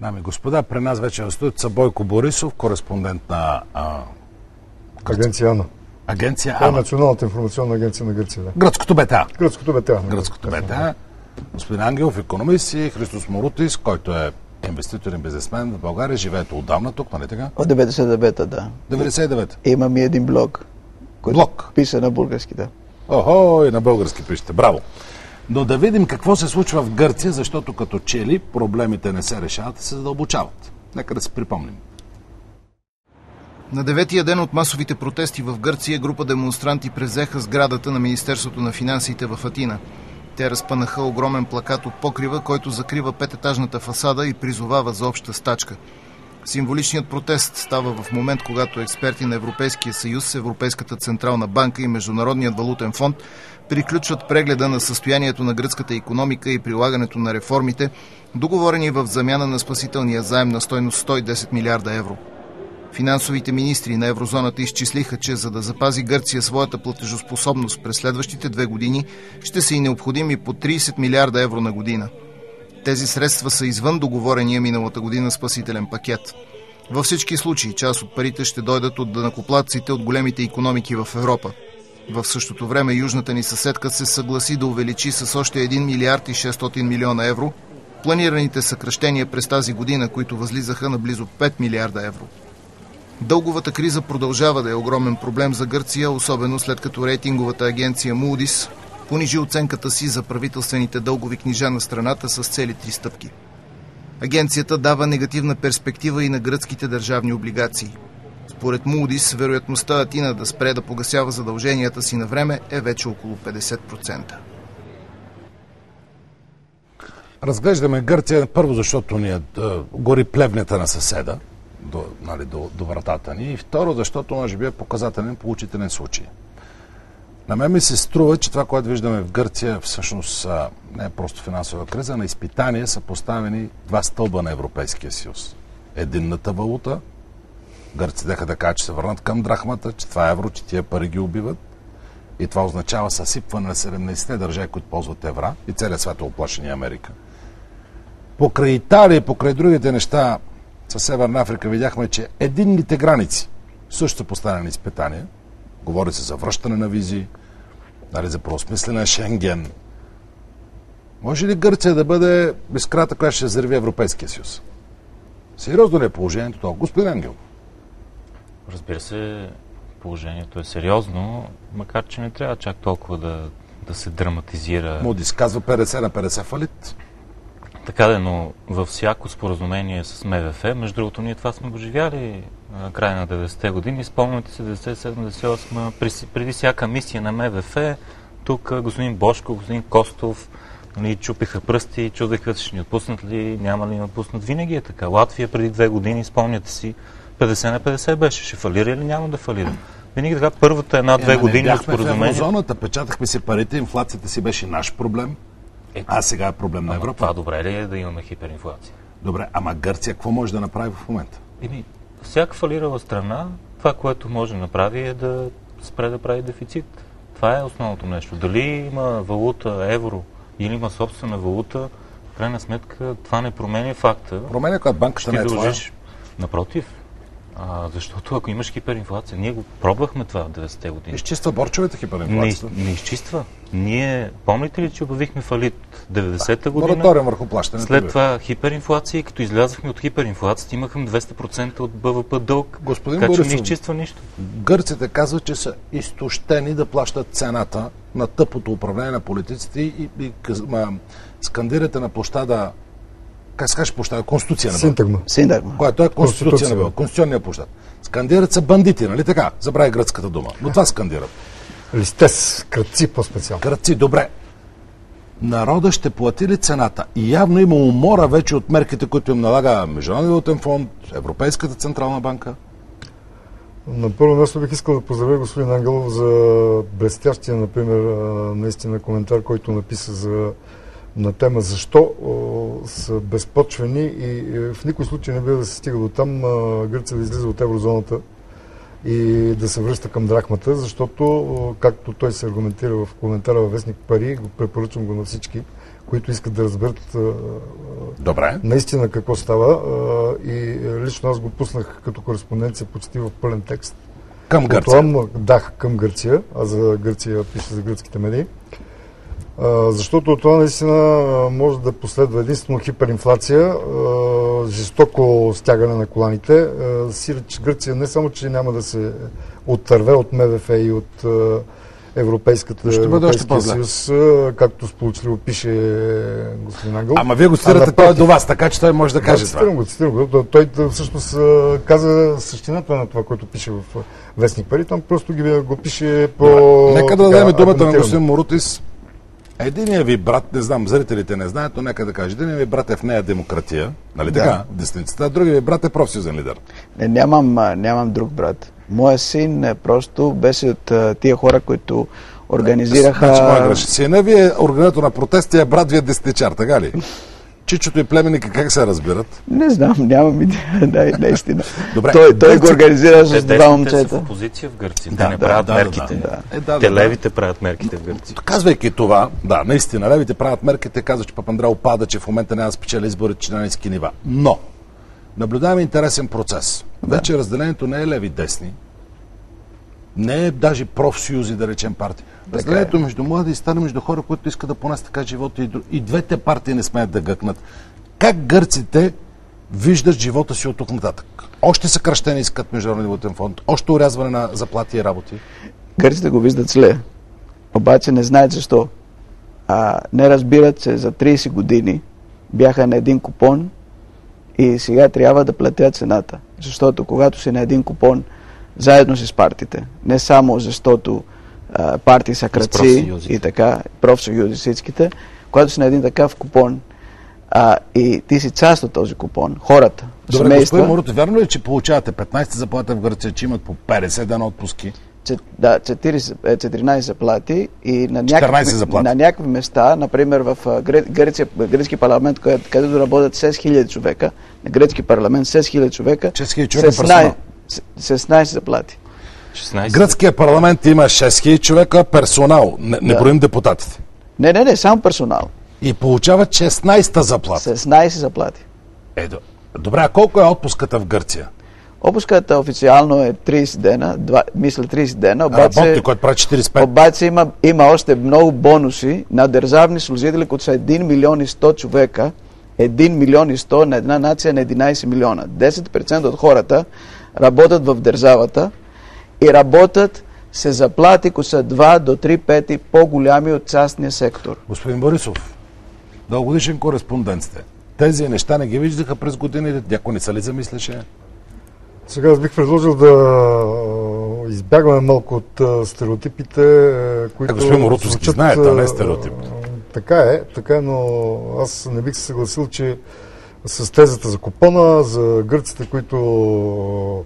Дами и господа, при нас вече в студиото Бойко Борисов, кореспондент на Агенция АНА. Агенция Това е АНА. Националната информационна агенция на Гърция. Да. Гръцкото БТА. Гръцкото БТА. Господин Ангелов, икономист, и Христос Морутис, който е инвеститор и бизнесмен в България. Живеете отдавна тук, нали така? От 99-та, да. 99-та. Имам и един блог. Блог? Пише на български, да. Охо, и на български пишете. Браво! Но да видим какво се случва в Гърция, защото като че ли проблемите не се решават, се задълбочават. Нека да си припомним. На деветия ден от масовите протести в Гърция група демонстранти презеха сградата на Министерството на финансите в Атина. Те разпънаха огромен плакат от покрива, който закрива пететажната фасада и призовава за обща стачка. Символичният протест става в момент, когато експерти на Европейския съюз, Европейската централна банка и Международният валутен фонд приключват прегледа на състоянието на гръцката икономика и прилагането на реформите, договорени в замяна на спасителния заем на стойност 110 милиарда евро. Финансовите министри на еврозоната изчислиха, че за да запази Гърция своята платежоспособност през следващите 2 години, ще са и необходими по 30 милиарда евро на година. Тези средства са извън договорения миналата година спасителен пакет. Във всички случаи част от парите ще дойдат от данъкоплатците от големите икономики в Европа. В същото време южната ни съседка се съгласи да увеличи с още 1 милиард и 600 милиона евро планираните съкращения през тази година, които възлизаха на близо 5 милиарда евро. Дълговата криза продължава да е огромен проблем за Гърция, особено след като рейтинговата агенция Moody's понижи оценката си за правителствените дългови книжа на страната с цели 3 стъпки. Агенцията дава негативна перспектива и на гръцките държавни облигации. Според Moody's, вероятността Атина да спре да погасява задълженията си на време е вече около 50%. Разглеждаме Гърция първо, защото ни гори плевнята на съседа до вратата ни, и второ, защото може би е показателен поучителен случай. На мен ми се струва, че това, което виждаме в Гърция, всъщност не е просто финансова криза, на изпитание са поставени 2 стълба на Европейския съюз. Единната валута, гърците деха да кажат, че се върнат към драхмата, че това е евро, че тия пари ги убиват, и това означава съсипване на 17 държави, които ползват евра, и целият свят е оплашен, и Америка. Покрай Италия, покрай другите неща със Северна Африка видяхме, че единните граници също са поставени изпитания. Говори се за връщане на визи, за преосмислене на Шенген. Може ли Гърция да бъде безкрата, която ще зарви Европейския съюз? Сериозно ли е положението това? Господин Ангел? Разбира се, положението е сериозно, макар че не трябва чак толкова да се драматизира. Moody's казва 50 на 50 фалит. Така да, но във всяко споразумение с МВФ, между другото, ние това сме го живяли на края на 90-те години. Спомняте се 97-98, преди всяка мисия на МВФ, тук господин Бошко, господин Костов чупиха пръсти, чудеха ще ни отпуснат ли, няма ли ни отпуснат. Винаги е така. Латвия преди 2 години, спомняте си, 50 на 50 беше. Ще фалира или няма да фалира? Винаги така, първата 1-2 години от споразумение. В еврозоната, печатахме си парите, инфлацията си беше наш проблем. А сега е проблем на Европа. Това добре ли е да имаме хиперинфлация? Добре, ама Гърция какво може да направи в момента? Всяка фалирала страна, това, което може да направи, е да спре да прави дефицит. Това е основното нещо. Дали има валута, евро, или има собствена валута, в крайна сметка това не променя факта. Променя, когато банката не е това. Напротив. Защото ако имаш хиперинфлация, ние го пробвахме това в 90-те години. Изчиства борчовете хиперинфлацията? Не изчиства. Ние, помните ли, че обявихме фалит 90-та година? Мораториум върху плащането. След това хиперинфлация, и като излязахме от хиперинфлацията, имахме 200% от БВП дълг. Господин така Борисов, че не изчиства нищо. Гърците казват, че са изтощени да плащат цената на тъпото управление на политиците и скандирате на площада, как се каже площада? Конституция на Синтагма. Която е Конституция на конституционния площад. Скандират са бандити, нали така? Забрави гръцката дума. Но това скандират. Листес, кръци по-специално. Кръци, добре. Народа ще плати ли цената? И явно има умора вече от мерките, които им налага Международният валутен фонд, Европейската централна банка. На първо място бих искал да поздравя господин Ангелов за блестящия, например, наистина коментар, който написа на тема защо са безпочвени и в никой случай не бива да се стига до там Гърция да излиза от еврозоната и да се връща към драхмата, защото, както той се аргументира в коментара във вестник Пари, препоръчвам го на всички, които искат да разберат Добре. наистина какво става. И лично аз го пуснах като кореспонденция почти в пълен текст. Към Гърция. Да, към Гърция, а за Гърция пише за гръцките медии. Защото от това наистина може да последва единствено хиперинфлация, жестоко стягане на коланите. Сиреч Гърция не само, че няма да се оттърве от МВФ и от Европейския съюз, както сполучливо пише господин Ангел. Ама вие го цитирате, той е до вас, така че той може да каже това. Цитирам го. Той всъщност каза същината на това, което пише в Вестник Пари. Там просто го пише по... Нека да дадем думата на господин Морутис. Единият ви брат, не знам, зрителите не знаят, но нека да кажа, единият ви брат е в нея демократия, нали така, десницата, а другият ви брат е профсъюзен лидер. Нямам друг брат. Моя син просто беше от тия хора, които организираха... Сина ви е организатор на протести, а брат ви е десничар, така ли? Чичото и племенника как се разбират? Не знам, нямам идея, наистина. Добре, той го организира с два момчета. Те са в опозиция в Гърция. Те не правят мерките. Те левите правят мерките в Гърция. Казвайки това, да, наистина, левите правят мерките, казва, че Папандреou пада, че в момента няма да спечели изборите, че на ниски нива. Но, наблюдаваме интересен процес. Вече разделението не е леви-десни, не е даже профсъюзи, да речем, партии. Разделението между млади и стари, между хора, които искат да понесат така живота и двете партии не смеят да гъкнат. Как гърците виждат живота си от тук нататък? Още съкращения искат Международния валутен фонд, още урязване на заплати и работи. Гърците го виждат зле, обаче не знаят защо. Не разбират, че за 30 години бяха на един купон и сега трябва да платят цената. Защото когато си на един купон, заедно с партиите, не само защото партии са кръци и така, профсъюзи всичките, когато си на един такъв купон и ти си част от този купон, хората, добре, семейства... господин Морут, вярно ли, че получавате 15 заплата в Гърция, че имат по 50 дена отпуски? Да, 14 заплати и на някакви места, например в гръцки парламент, където работят 6000 човека, на гръцки парламент 6000 човека, 6000 човека персонал. 16 заплати. 16. Гръцкия парламент има 6000 човека персонал, не броим депутатите. Не, само персонал. И получават 16-та заплата. 16 заплати. Добре, а колко е отпуската в Гърция? Отпуската официално е 30 дена, мисля 30 дена, обаче, който прави 45. Обаче има още много бонуси на държавни служители, които са 1 милион и 100 човека, 1 милион и 100 на една нация на 11 милиона. 10% от хората работят в държавата и работят се заплати, които са 2 до 3 пъти по-голями от частния сектор. Господин Борисов, дългогодишен кореспондент сте. Тези неща не ги виждаха през годините, някой не са ли замисляше? Сега аз бих предложил да избягваме малко от стереотипите, които... Господин Морутовски знае, това не е стереотип. Така е, но аз не бих се съгласил, че с тезата за купона, за гърците, които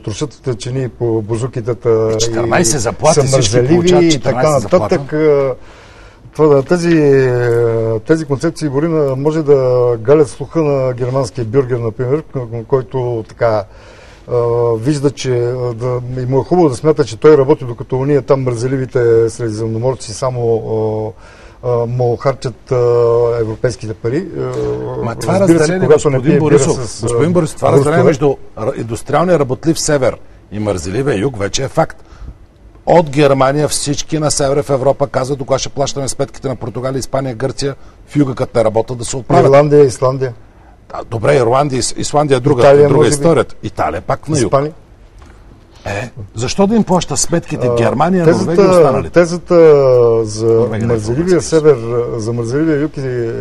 трошат тъчени по бузукитата 14 заплати, са мързеливи и така нататък. Тези концепции Борина може да галят слуха на германския бюргер, например, който така вижда, че и му е хубаво да смята, че той работи, докато уния там мързеливите средиземноморци само му харчат европейските пари. Това разделение, господин Борисов, това разделение между индустриалния работлив север и мързеливия юг вече е факт. От Германия всички на север в Европа казват, докога ще плащаме сметките на Португалия, Испания, Гърция, в юга като не работят да се отправят. Ирландия, Исландия. Добре, Ирландия, Исландия е друга история. Италия пак на юг. Испания. Защо да им плаща сметките Германия, Норвегия и останалите? Тезата за мързеливия север, за мързеливия юг и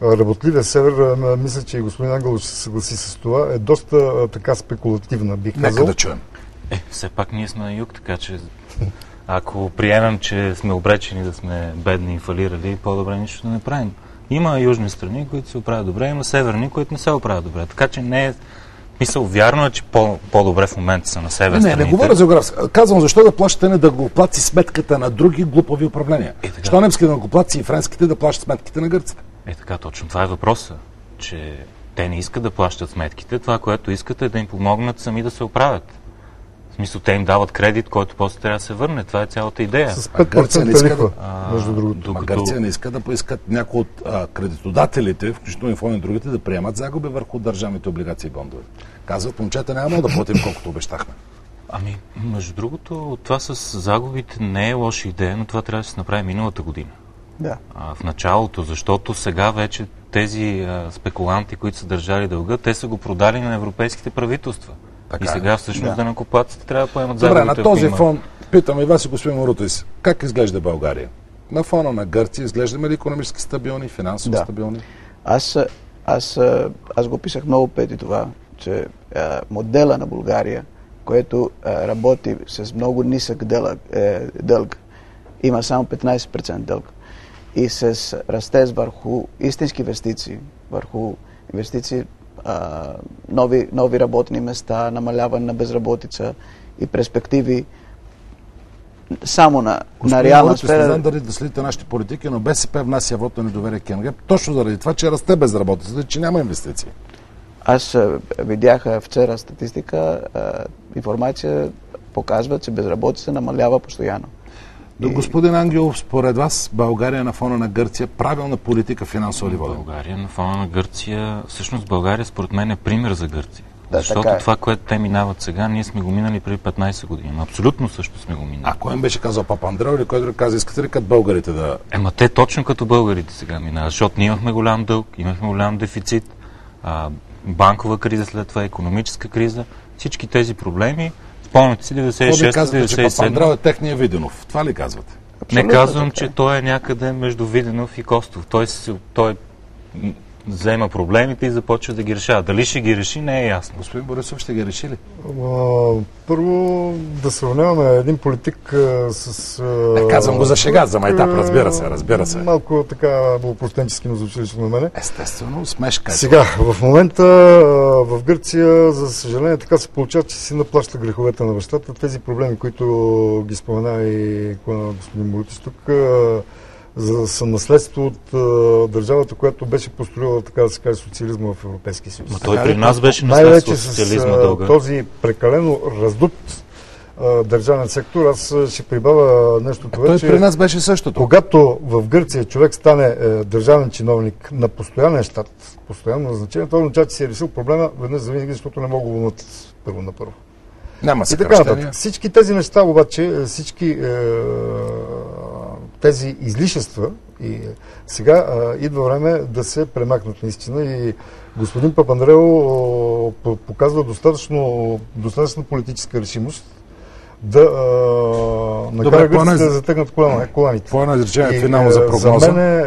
работливия север, мисля, че и господин Ангелов ще се съгласи с това, е доста така спекулативна, бих казал. Нека да чуем. Все пак ние сме на юг, така че ако приемем, че сме обречени да сме бедни и фалирали, по-добре нищо да не правим. Има южни страни, които се оправят добре, има северни, които не се оправят добре. Така че не е мисъл, вярно е, че по-добре в момента са на север страните. Не говоря за географска. Казвам, защо да плащате не да го плати сметката на други глупови управления? Защо немските да го плати и френските да плащат сметките на гърците? Така, точно. Това е въпросът, че те не искат да плащат сметките. Това, което искат е да им помогнат сами да се оправят. В смисъл, те им дават кредит, който после трябва да се върне. Това е цялата идея. С 5% лихва, между другото. Докато Гърция не иска да поискат някои от кредитодателите, включително и фонд и другите, да приемат загуби върху държавните облигации и бондове. Казват, момчета, няма да платим колкото обещахме. Ами, между другото, това с загубите не е лоша идея, но това трябва да се направи миналата година. Да. В началото, защото сега вече тези спекуланти, които са държали дълга, те са го продали на европейските правителства. Така, и сега всъщност данъкоплатците трябва да поемат загубите. Добре, на този фон питам и вас и господин Марутис, как изглежда България? На фона на Гърция изглеждаме ли икономически стабилни, финансово стабилни? Аз го писах много пъти това, че модела на България, който работи с много нисък дълг, има само 15% дълг. И с растеж върху истински инвестиции, нови работни места, намаляване на безработица и перспективи само на реална сфера. Не знам дали да следите нашите политики, но БСП внася вот на недоверие към ГЕРБ, точно заради това, че расте безработицата, че няма инвестиции. Аз видях вчера статистика, информация показва, че безработица намалява постоянно. До господин Ангелов, според вас България на фона на Гърция правилна политика финансова ли води? България на фона на Гърция, всъщност България според мен е пример за Гърция. Да, защото това, което те минават сега, ние сме го минали преди 15 години. Абсолютно също сме го минали. А кой им беше казал Папандреou или кой друг каза, искате ли като българите да... Те точно като българите сега минават, защото ние имахме голям дълг, имахме голям дефицит, банкова криза, след това икономическа криза. Всички тези проблеми, спомняте си 96-97... че Папандреou е техния Виденов. Това ли казвате? Не казвам, че той е някъде между Виденов и Костов. Той взема проблемите и започва да ги решава. Дали ще ги реши, не е ясно. Господин Борисов, ще ги реши ли? Първо да сравняваме един политик с... казвам го за шега, за майтап, разбира се. Малко така опростенчески му звучи лично на мене. Естествено, смешка. Сега, в момента в Гърция, за съжаление, така се получава, че си наплаща греховете на бащата. Тези проблеми, които ги спомена и господин Молитис тук, са наследство от държавата, която беше построила, така да се каже, социализма в Европейския съюз. Но той при нас беше наследство от социализма дълга. Този прекалено раздут държавен сектор, аз ще прибавя нещо това, той при нас беше същото. Когато в Гърция човек стане държавен чиновник на постоянен щат, постоянно назначение, това означава, че си е решил проблема веднъж за винаги, защото не мога да вълнат първо на първо. Няма съкръщения. Всички тези неща обаче, всички тези излишества и сега идва време да се премахнат наистина и господин Папандреou показва достатъчно политическа решимост да накара гърците да затегнат коланите. По изречение финално за прогноза. За мен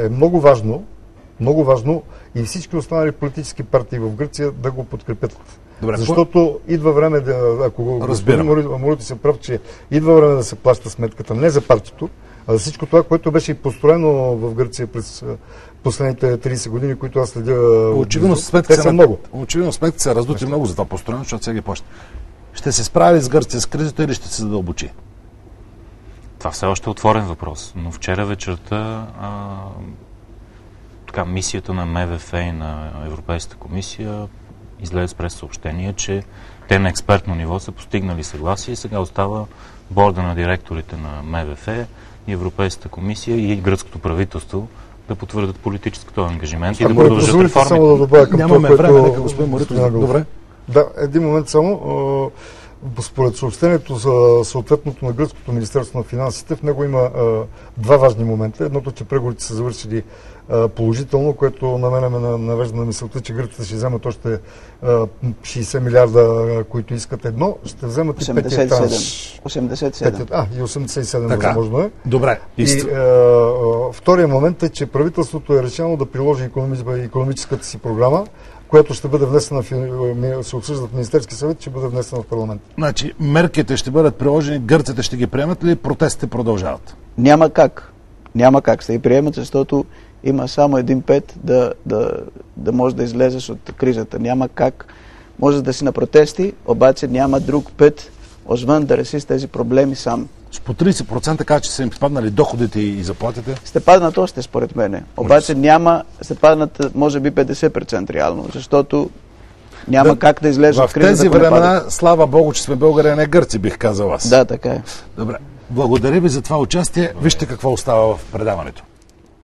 е много важно и всички останали политически партии в Гърция да го подкрепят. Добре, защото идва време ако господин Молитис се прав, че идва време да се плаща сметката не за партито, а за всичко това, което беше построено в Гърция през последните 30 години, които аз следя. Очевидно сметките са раздути много за това построено, защото сега ги плаща. Ще се справи с Гърция с кризата или ще се задълбочи? Това все още е отворен въпрос. Но вчера вечерта мисията на МВФ и на Европейската комисия излезе с прес-съобщение, че те на експертно ниво са постигнали съгласие и сега остава борда на директорите на МВФ и Европейската комисия и гръцкото правителство да потвърдят политическото ангажимент и да продължат реформите. Само да добавя към нямаме време, нека господин Молитис. Добре. Да, един момент само. Според съобщението за съответното на гръцкото Министерство на финансите, в него има два важни момента. Едното, че преговорите са завършили положително, което на мен ме навежда на мисълта, че гърците ще вземат още 60 милиарда, които искат едно, ще вземат и 87. 87. И 87, възможно е. Добре. И втория момент е, че правителството е решено да приложи икономическата си програма, която ще бъде внесена, се обсъжда в Министерски съвет, ще бъде внесена в парламент. Значи, мерките ще бъдат приложени, гърците ще ги приемат ли, протестите продължават? Няма как. Няма как ще ги приемат, защото има само един път да може да излезеш от кризата. Няма как. Може да си на протести, обаче няма друг път, освен да решиш тези проблеми сам. С по 30% казва, че са им спаднали доходите и заплатите? Ще паднат още, според мен. Обаче ще паднат, може би, 50% реално, защото Няма как да излезе от В кризата. тези ако не времена, падат. слава Богу, че сме българи, а не гърци, бих казал аз. Да, така е. Добре. Благодаря ви за това участие. Вижте какво остава в предаването.